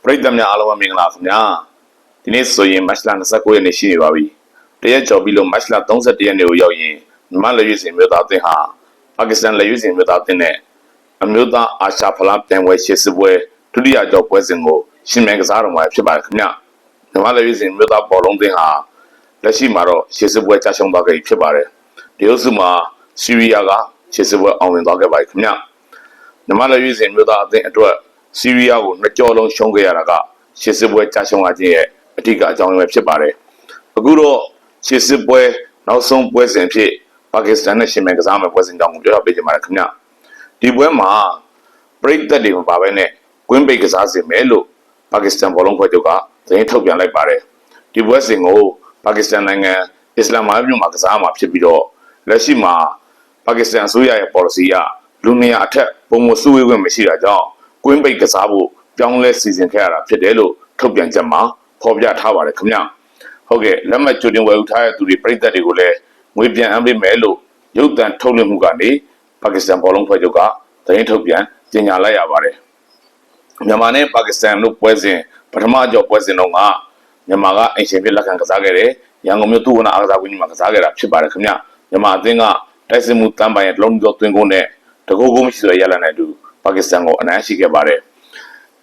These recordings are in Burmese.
ရိသတ်များအားလုံးမင်္ဂလာခင်ဗျာဒီနေ့ဆိုရင်မတ်လ29ရက်နေ့ရှိနေပါပြီတရက်ကျော်ပြီးလို့မတ်လ31ရက်နေ့ကိုရောက်ရင်မြန်မာလက်ရွေးစင်မြို့သားအသင်းဟာပါကစ္စတန်လက်ရွေးစင်မြို့သားအသင်းနဲ့အမျိုးသားအာရှဖလားပြိုင်ပွဲရှေ့စစ်ပွဲဒုတိယကျော်ပွဲစဉ်ကိုရှင်မြန်ကစားတော်မှာဖြစ်ပါတယ်ခင်ဗျာမြန်မာလက်ရွေးစင်မြို့သားဘောလုံးအသင်းဟာလက်ရှိမှာတော့ရှေ့စစ်ပွဲကြာရှုံးသွားခဲ့ဖြစ်ပါတယ်ဒီဥစ္စာမှာဆီးရီးယားကရှေ့စစ်ပွဲအောင်မြင်သွားခဲ့ပါတယ်ခင်ဗျာမြန်မာလက်ရွေးစင်မြို့သားအသင်းအတွက်ဆီးရီးယားကိုနှစ်ကြော်လုံးရှုံးခဲ့ရတာကရှေ့စစ်ပွဲကြာရှုံးလာခြင်းရဲ့အထူးအကြောင်းရင်းဖြစ်ပါတယ်အခုတော့ရှေ့စစ်ပွဲနောက်ဆုံးပွဲစဉ်ဖြစ်ပါကစ္စတန်နဲ့ရှင်မြန်ကစားမယ့်ပွဲစဉ်ကြောင်းကိုပြောပြပေးချင်ပါတယ်ခင်ဗျဒီပွဲမှာပရိသတ်တွေမပါဘဲနဲ့ကွင်းပိတ်ကစားစီမယ်လို့ပါကစ္စတန်ဘောလုံးဖွဲ့ချုပ်ကသတင်းထုတ်ပြန်လိုက်ပါတယ်ဒီပွဲစဉ်ကိုပါကစ္စတန်နိုင်ငံအစ္စလာမာဘတ်မြို့မှာကစားမှာဖြစ်ပြီးတော့လက်ရှိမှာပါကစ္စတန်အစိုးရရဲ့ policy အရလူနေရာအထက်ပုံမစုဝေးခွင့်မရှိတာကြောင့်ကွင်းပိတ်ကစားဖို့ပြောင်းလဲစီစဉ်ခဲ့ရတာဖြစ်တယ်လို့ထုတ်ပြန်ချက်မှာဖော်ပြထားပါတယ်ခင်ဗျဟုတ်ကဲ့လက်မှတ်ကြိုတင်ဝယ်ယူထားတဲ့သူတွေပြည်သက်တွေကိုလည်းငွေပြန်အမ်းပေးမယ်လို့ရုပ်သံထုတ်လွှင့်မှုကနေပါကစ္စတန်ဘောလုံးဖွဲ့ချုပ်ကသတင်းထုတ်ပြန်ကြေညာလိုက်ရပါတယ်မြန်မာနဲ့ပါကစ္စတန်တို့ပွဲစဉ်ပထမကြော်ပွဲစဉ်တော့ကမြန်မာကအင်ရှင်ဖြစ်လက်ခံကစားခဲ့တယ်ရန်ကုန်မြို့သူ့ဝနအားကစားကွင်းမှာကစားခဲ့တာဖြစ်ပါတယ်ခင်ဗျမြန်မာအသင်းကတိုက်စစ်မှုတန်းပိုင်ရဲ့လုံးကျော်သွင်းကုန်နဲ့တကူကူမရှိတဲ့ရလနဲ့အတူပါကစ္စတန်ကိုအနိုင်ရှိခဲ့ပါတယ်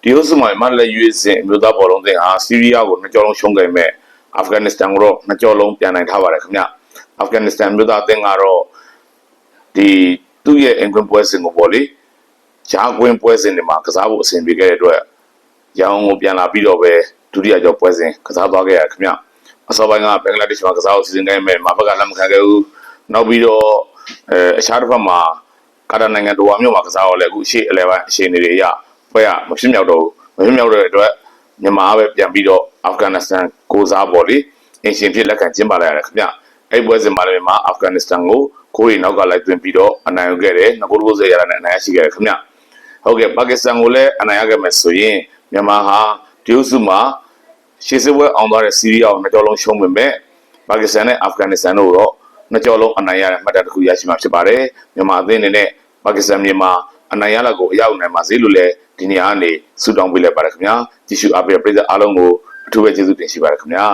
ဒီဥစ္စာမှာလက်ရွေးစင်မြို့သားဘောလုံးအသင်းဟာဆီးရီးယားကိုနှစ်ကြော်လုံးရှုံးခဲ့မဲ့အာဖဂန်နစ္စတန်ကိုတော့နှစ်ကြော်လုံးပြန်နိုင်ထားပါတယ်ခင်ဗျအာဖဂန်နစ္စတန်မြို့သားအသင်းကတော့ဒီသူ့ရဲ့အင်ကွင်းပွဲစဉ်ကိုပေါ့လေဂျာကွင်းပွဲစဉ်တွေမှာကစားဖို့အဆင်ပြေခဲ့တဲ့အတွက်ရောင်းကိုပြန်လာပြီးတော့ပဲဒုတိယကြော်ပွဲစဉ်ကစားသွားခဲ့ရခင်ဗျအစောပိုင်းကဘင်္ဂလားဒေ့ရှ်မှာကစားဖို့စီစဉ်ခဲ့မဲ့မာဘက်ကလက်မခံခဲ့ဘူးနောက်ပြီးတော့အခြားတစ်ဖက်မှာကာတာနိုင်ငံဒိုဟာမြို့မှာကစားရလဲအခုရှေ့အလဲပိုင်းအခြေအနေတွေအရပွဲကမဖြစ်မြောက်တော့ဘူးမဖြစ်မြောက်တဲ့အတွက်မြန်မာပဲပြန်ပြီးတော့အာဖဂန်နစ္စတန်ကိုစားပေါ်လေအင်ရှင်ဖြစ်လက်ခံကျင်းပလိုက်ရတယ်ခင်ဗျအဲ့ပွဲစဉ်မှာလည်းမြန်မာအာဖဂန်နစ္စတန်ကိုခိုးရီနောက်ကလိုက်သွင်းပြီးတော့အနိုင်ယူခဲ့တယ်90ရတဲ့နဲ့အနိုင်ရရှိခဲ့တယ်ခင်ဗျဟုတ်ကဲ့ပါကစ္စတန်ကိုလည်းအနိုင်ရခဲ့မယ်ဆိုရင်မြန်မာဟာဒီဥစုမှာရှေ့စစ်ပွဲအောင်သွားတဲ့ဆီးရီးယားကိုနှစ်ကြော်လုံးရှုံးပေမဲ့ပါကစ္စတန်နဲ့အာဖဂန်နစ္စတန်တို့တော့နှစ်ကြော်လုံးအနိုင်ရတဲ့မှတ်တမ်းတစ်ခုရရှိမှာဖြစ်ပါတယ်မြန်မာအသင်းအနေနဲ့ပါကစ္စတန်မြန်မာအနိုင်ရလာကိုအရောက်နိုင်ပါစေလို့လည်းဒီနေရာကနေဆုတောင်းပေးလိုက်ပါတယ်ခင်ဗျာကြည့်ရှုအားပေးတဲ့ပရိသတ်အားလုံးကိုအထူးပဲကျေးဇူးတင်ရှိပါတယ်ခင်ဗျာ